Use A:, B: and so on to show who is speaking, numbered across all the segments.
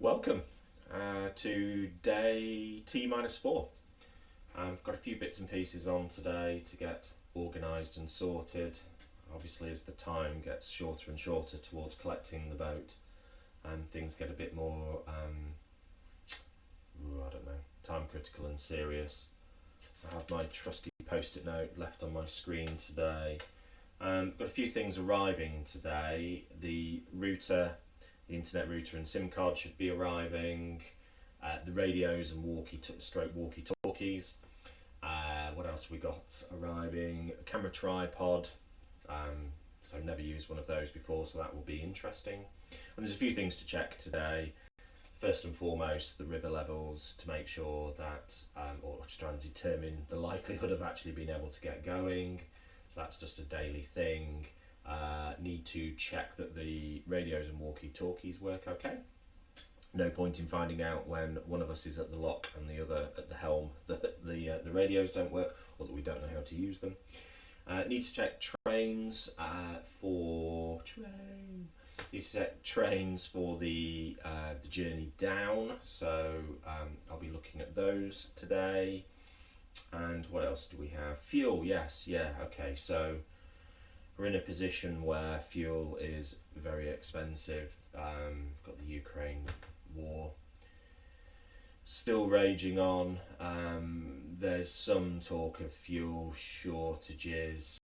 A: Welcome to day T-4. I've got a few bits and pieces on today to get organised and sorted. Obviously, as the time gets shorter and shorter towards collecting the boat, things get a bit more, time critical and serious. I have my trusty post-it note left on my screen today. Got a few things arriving today. The internet router and SIM card should be arriving. The radios and walkie-talkies. What else have we got arriving? A camera tripod. So I've never used one of those before, so that will be interesting. And there's a few things to check today. First and foremost, the river levels to make sure that, or to try and determine the likelihood of actually being able to get going. So that's just a daily thing. Need to check that the radios and walkie-talkies work okay. No point in finding out when one of us is at the lock and the other at the helm that the radios don't work or that we don't know how to use them. Need to check trains for the journey down. So I'll be looking at those today. And what else do we have? Fuel, yes, yeah, okay. So we're in a position where fuel is very expensive. Got the Ukraine war still raging on. There's some talk of fuel shortages,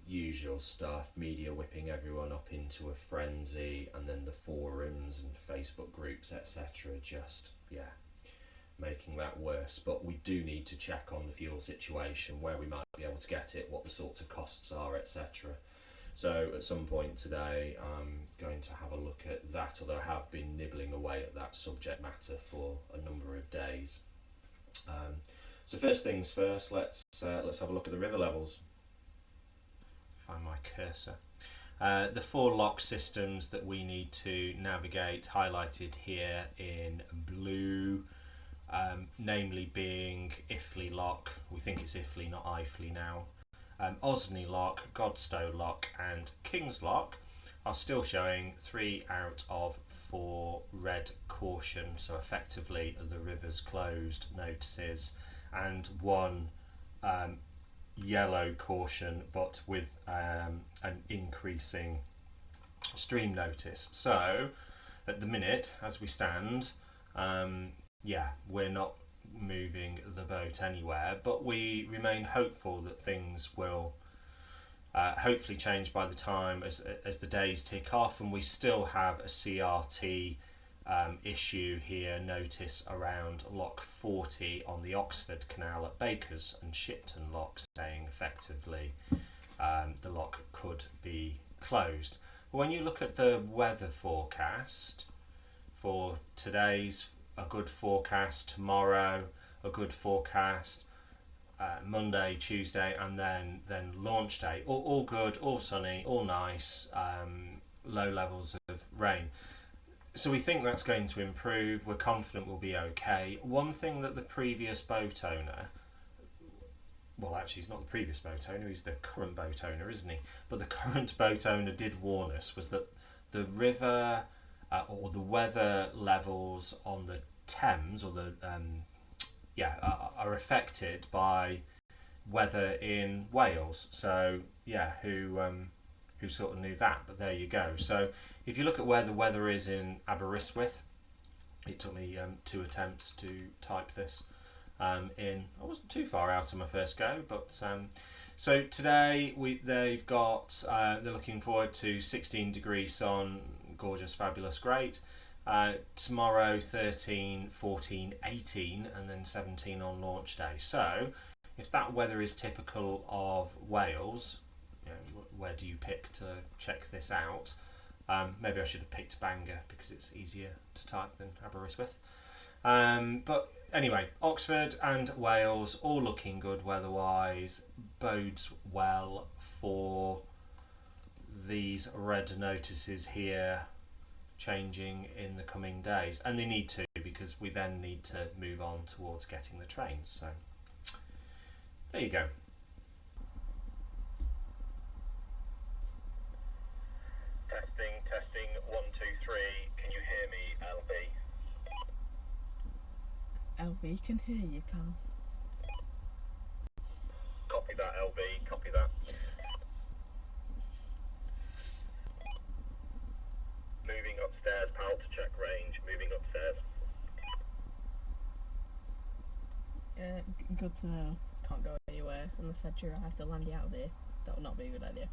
A: usual stuff, media whipping everyone up into a frenzy, and then the forums and Facebook groups, etc. just, making that worse. But we do need to check on the fuel situation, where we might be able to get it, what the sorts of costs are, etc. So at some point today I'm going to have a look at that, although I have been nibbling away at that subject matter for a number of days. So first things first, let's have a look at the river levels. Find my cursor. The 4 lock systems that we need to navigate, highlighted here in blue. Namely being Iffley Lock, we think it's Iffley, not Ifley now, Osney Lock, Godstow Lock and King's Lock are still showing 3 out of 4 red caution, so effectively the river's closed notices, and 1 yellow caution but with an increasing stream notice. So at the minute, as we stand, we're not moving the boat anywhere, but we remain hopeful that things will hopefully change by the time as the days tick off, and we still have a CRT issue here, notice around lock 40 on the Oxford Canal at Bakers and Shipton Lock, saying effectively the lock could be closed. But when you look at the weather forecast for today's, a good forecast, tomorrow a good forecast, Monday, Tuesday, and then launch day, all good, all sunny, all nice, low levels of rain. So we think that's going to improve. We're confident we'll be okay. One thing that the previous boat owner, well actually he's not the previous boat owner, he's the current boat owner, isn't he? But the current boat owner did warn us, was that the river or the weather levels on the Thames, or the are affected by weather in Wales. So who sort of knew that? But there you go. So if you look at where the weather is in Aberystwyth, it took me 2 attempts to type this in. I wasn't too far out on my first go, but so today they've got they're looking forward to 16 degrees sun, gorgeous, fabulous, great. Tomorrow 13, 14, 18 and then 17 on launch day. So if that weather is typical of Wales, where do you pick to check this out? Maybe I should have picked Bangor because it's easier to type than Aberystwyth. But anyway, Oxford and Wales all looking good weather-wise, bodes well for these red notices here changing in the coming days, and they need to, because we then need to move on towards getting the trains. So there you go. Testing 1 2 3, can you hear me, LB?
B: LB can hear you, pal.
A: Copy that, LB, copy that. Moving upstairs, pal, to check range. Moving upstairs.
B: Good to know. Can't go anywhere unless I drive the landy out of here. That would not be a good idea.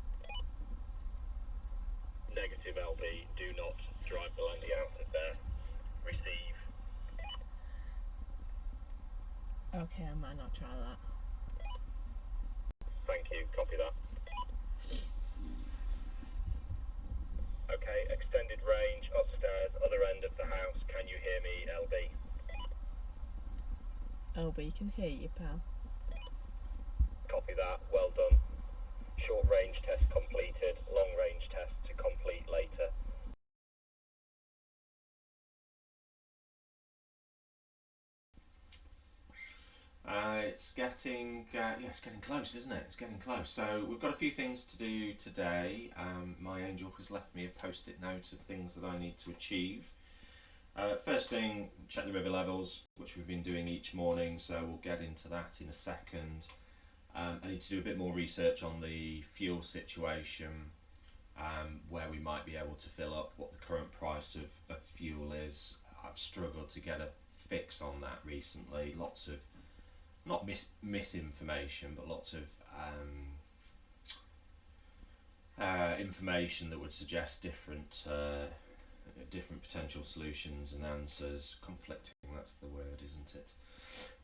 A: Negative, LB. Do not drive the landy out of there. Receive.
B: Okay, I might not try that.
A: Thank you, copy that. Okay, extended range, upstairs, other end of the house. Can you hear me, LB?
B: LB can hear you, pal.
A: Copy that, well done. Short range test completed, long range test to complete later. It's getting close, isn't it? It's getting close. So we've got a few things to do today. My angel has left me a post-it note of things that I need to achieve. First thing, check the river levels, which we've been doing each morning, so we'll get into that in a second. I need to do a bit more research on the fuel situation, where we might be able to fill up, what the current price of fuel is. I've struggled to get a fix on that recently. Lots of, not misinformation, but lots of information that would suggest different potential solutions and answers. Conflicting, that's the word, isn't it?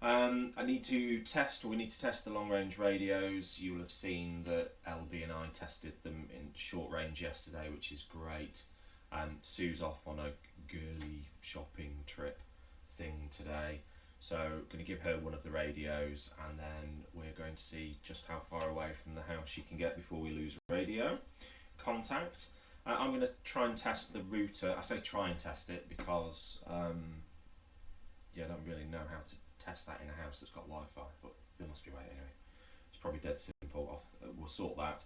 A: We need to test the long range radios. You'll have seen that LB and I tested them in short range yesterday, which is great. Sue's off on a girly shopping trip thing today, so going to give her one of the radios, and then we're going to see just how far away from the house she can get before we lose radio contact. I'm going to try and test the router. I say try and test it because I don't really know how to test that in a house that's got Wi-Fi, but there must be a way anyway. It's probably dead simple. We'll sort that,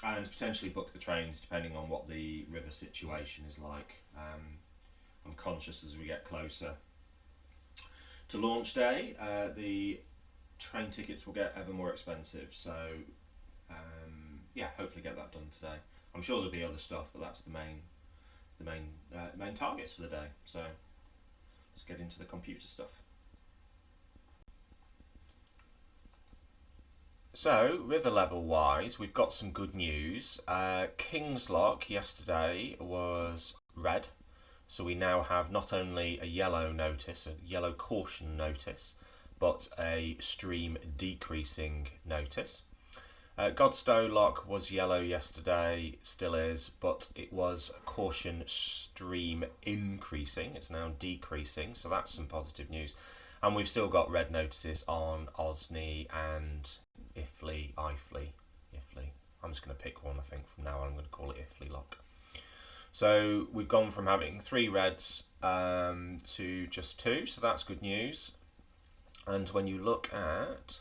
A: and potentially book the trains depending on what the river situation is like. I'm conscious as we get closer to launch day, the train tickets will get ever more expensive, so hopefully get that done today. I'm sure there'll be other stuff, but that's the main targets for the day. So let's get into the computer stuff. So river level wise, we've got some good news. King's Lock yesterday was red, so we now have not only a yellow notice, a yellow caution notice, but a stream decreasing notice. Godstow Lock was yellow yesterday, still is, but it was caution stream increasing. It's now decreasing, so that's some positive news. And we've still got red notices on Osney and Iffley. I'm just going to pick one, I think, from now on. I'm going to call it Iffley Lock. So we've gone from having 3 reds to just 2, so that's good news. And when you look at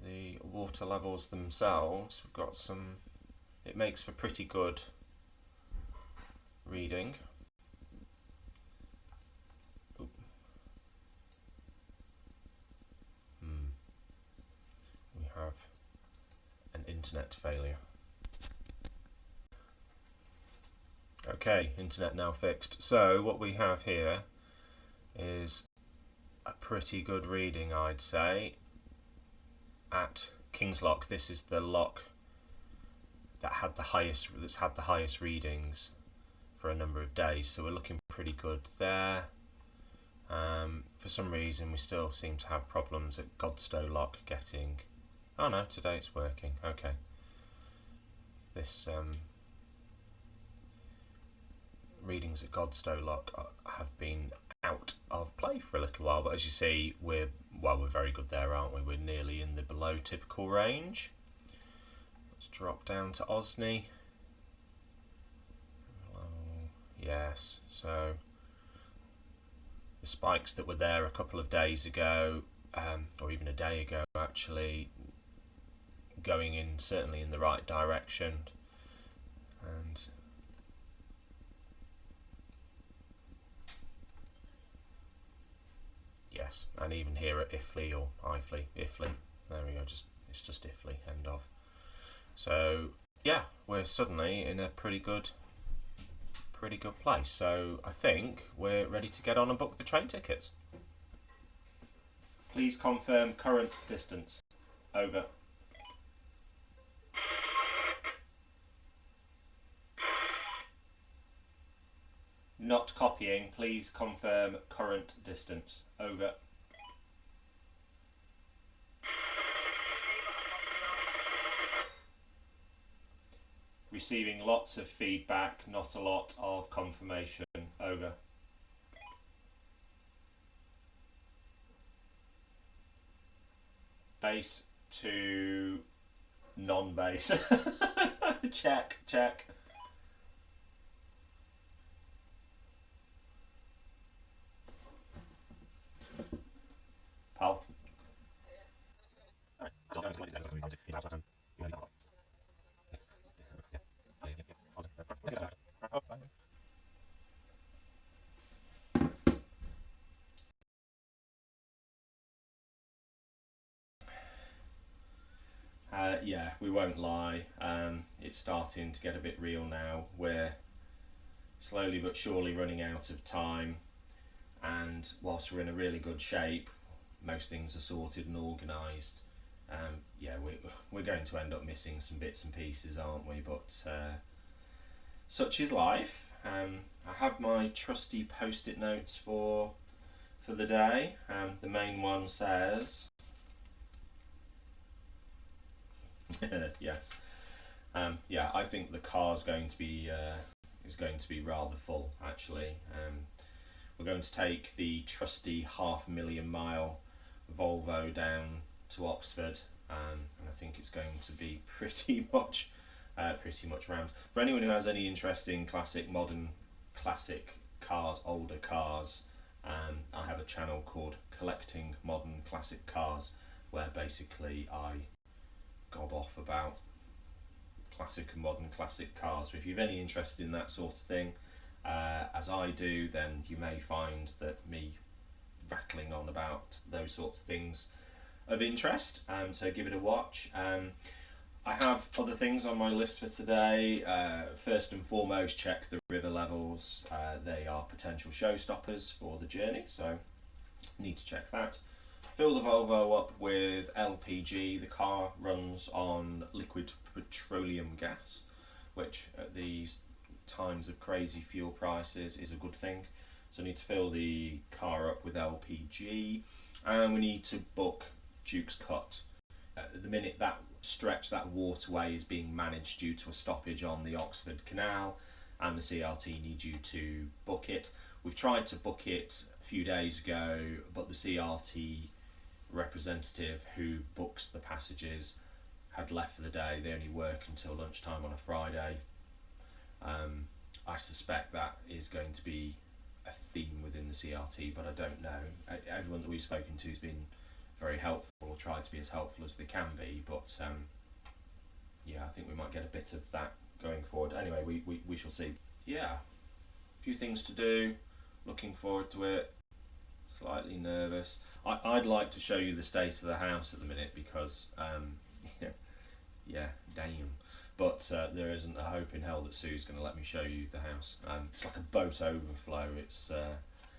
A: the water levels themselves, we've got some, it makes for pretty good reading. We have an internet failure. Okay, internet now fixed. So what we have here is a pretty good reading, I'd say, at King's Lock. This is the lock that had the highest readings for a number of days, so we're looking pretty good there. For some reason we still seem to have problems at Godstow Lock getting, oh no, today it's working. Okay, this readings at Godstow Lock have been out of play for a little while, but as you see, we're very good there, aren't we? We're nearly in the below typical range. Let's drop down to Osney. Yes, so the spikes that were there a couple of days ago, or even a day ago actually, going in certainly in the right direction, and yeah, Yes, and even here at Iffley or Ifley, Iffley, there we go, it's just Iffley, end of. So yeah, we're suddenly in a pretty good place. So I think we're ready to get on and book the train tickets. Please confirm current distance. Over. Not copying, please confirm current distance. Over. Receiving lots of feedback, not a lot of confirmation. Over. Base to non-base. Check. Pal. Yeah, we won't lie. It's starting to get a bit real now. We're slowly but surely running out of time, and whilst we're in a really good shape, most things are sorted and organised. Yeah, we're going to end up missing some bits and pieces, aren't we? But such is life. I have my trusty post-it notes for the day. The main one says. Yes. Yeah, I think the car's going to be rather full actually. We're going to take the trusty 500,000-mile Volvo down to Oxford, and I think it's going to be pretty much rammed. For anyone who has any interest in modern classic cars, older cars, I have a channel called Collecting Modern Classic Cars, where basically I gob off about classic and modern classic cars. So if you've any interest in that sort of thing, as I do, then you may find that me rattling on about those sorts of things of interest. So give it a watch. I have other things on my list for today. First and foremost, check the river levels. They are potential showstoppers for the journey, so need to check that. Fill the Volvo up with LPG. The car runs on liquid petroleum gas, which at these times of crazy fuel prices is a good thing. So we need to fill the car up with LPG, and we need to book Duke's Cut. At the minute, that waterway is being managed due to a stoppage on the Oxford Canal, and the CRT need you to book it. We've tried to book it a few days ago, but the CRT representative who books the passages had left for the day. They only work until lunchtime on a Friday. I suspect that is going to be a theme within the CRT, but I don't know. Everyone that we've spoken to has been very helpful, or tried to be as helpful as they can be, but yeah, I think we might get a bit of that going forward. Anyway, we shall see. Yeah, a few things to do, looking forward to it, slightly nervous. I'd like to show you the state of the house at the minute because yeah, damn, but there isn't a hope in hell that Sue's going to let me show you the house. It's like a boat overflow.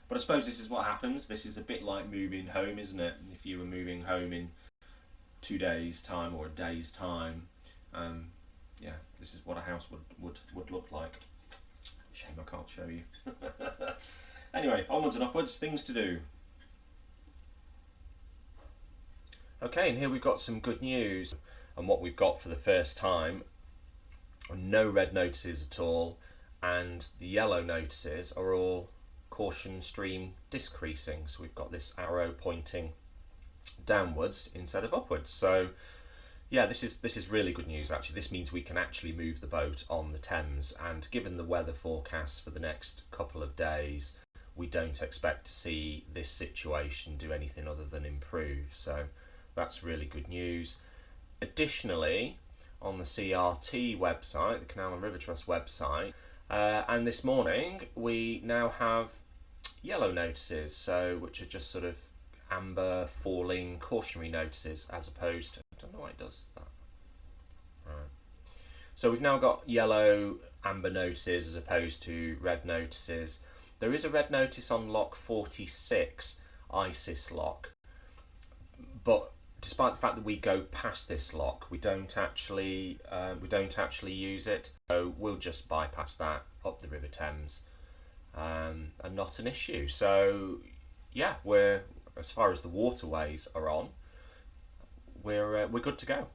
A: But I suppose this is what happens. This is a bit like moving home, isn't it? If you were moving home in 2 days' time or a day's time, yeah, this is what a house would look like. Shame I can't show you. Anyway, onwards and upwards, things to do. Okay, and here we've got some good news. And what we've got for the first time, no red notices at all, and the yellow notices are all caution stream decreasing. So we've got this arrow pointing downwards instead of upwards. So yeah, this is really good news actually. This means we can actually move the boat on the Thames, and given the weather forecast for the next couple of days, we don't expect to see this situation do anything other than improve. So that's really good news. Additionally, on the CRT website, the Canal and River Trust website, and this morning we now have yellow notices, so which are just sort of amber falling cautionary notices as opposed to, I don't know why it does that. Right. So we've now got yellow amber notices as opposed to red notices. There is a red notice on lock 46, ISIS lock, but despite the fact that we go past this lock, we don't actually use it. So we'll just bypass that up the River Thames, and not an issue. So yeah, we're, as far as the waterways are on, we're good to go.